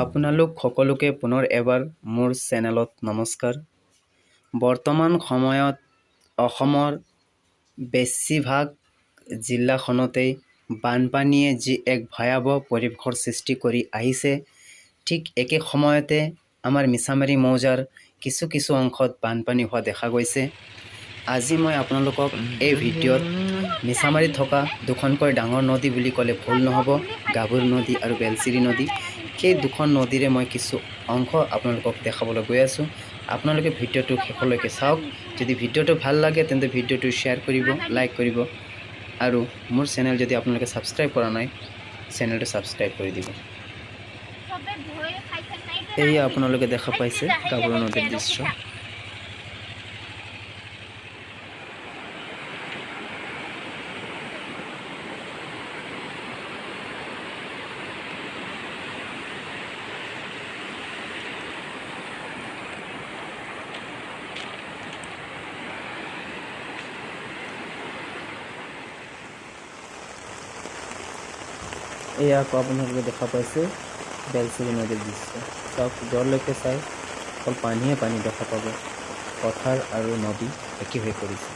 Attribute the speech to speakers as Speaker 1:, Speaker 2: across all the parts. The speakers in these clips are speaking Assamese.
Speaker 1: আপোনালোক সকলোকে পুনৰ এবাৰ মোৰ চেনেলত নমস্কাৰ। বৰ্তমান সময়ত অসমৰ বেছিভাগ জিলাখনতেই বানপানীয়ে যি এক ভয়াৱহ পৰিৱেশৰ সৃষ্টি কৰি আহিছে, ঠিক একে সময়তে আমাৰ মিছামাৰী মৌজাৰ কিছু অংশত বানপানী হোৱা দেখা গৈছে। আজি মই আপোনালোকক এই ভিডিঅ'ত মিছামাৰীত থকা দুখনকৈ ডাঙৰ নদী বুলি ক'লে ভুল নহ'ব, গাভৰু নদী আৰু বেলশ্ৰী নদী, সেই দুখন নদীৰে মই কিছু অংশ আপোনালোকক দেখাবলৈ গৈ আছোঁ। আপোনালোকে ভিডিঅ'টো শেষলৈকে চাওক। যদি ভিডিঅ'টো ভাল লাগে তেন্তে ভিডিঅ'টো শ্বেয়াৰ কৰিব, লাইক কৰিব, আৰু মোৰ চেনেল যদি আপোনালোকে ছাবস্ক্ৰাইব কৰা নাই, চেনেলটো ছাবস্ক্ৰাইব কৰি দিব। এয়া আপোনালোকে দেখা পাইছে গাভৰু নদীৰ দৃশ্য। এয়া আকৌ আপোনালোকে দেখা পাইছে বেলশ্ৰী নদীৰ দৃশ্য। চাওক, য'লৈকে চাই অকল পানীয়ে পানী দেখা পাব। পথাৰ আৰু নদী একে হৈ পৰিছে।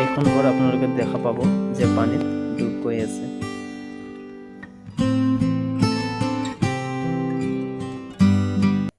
Speaker 1: এইখন ঘৰ আপোনালোকে দেখা পাব যে পানীত ডুব গৈ আছে।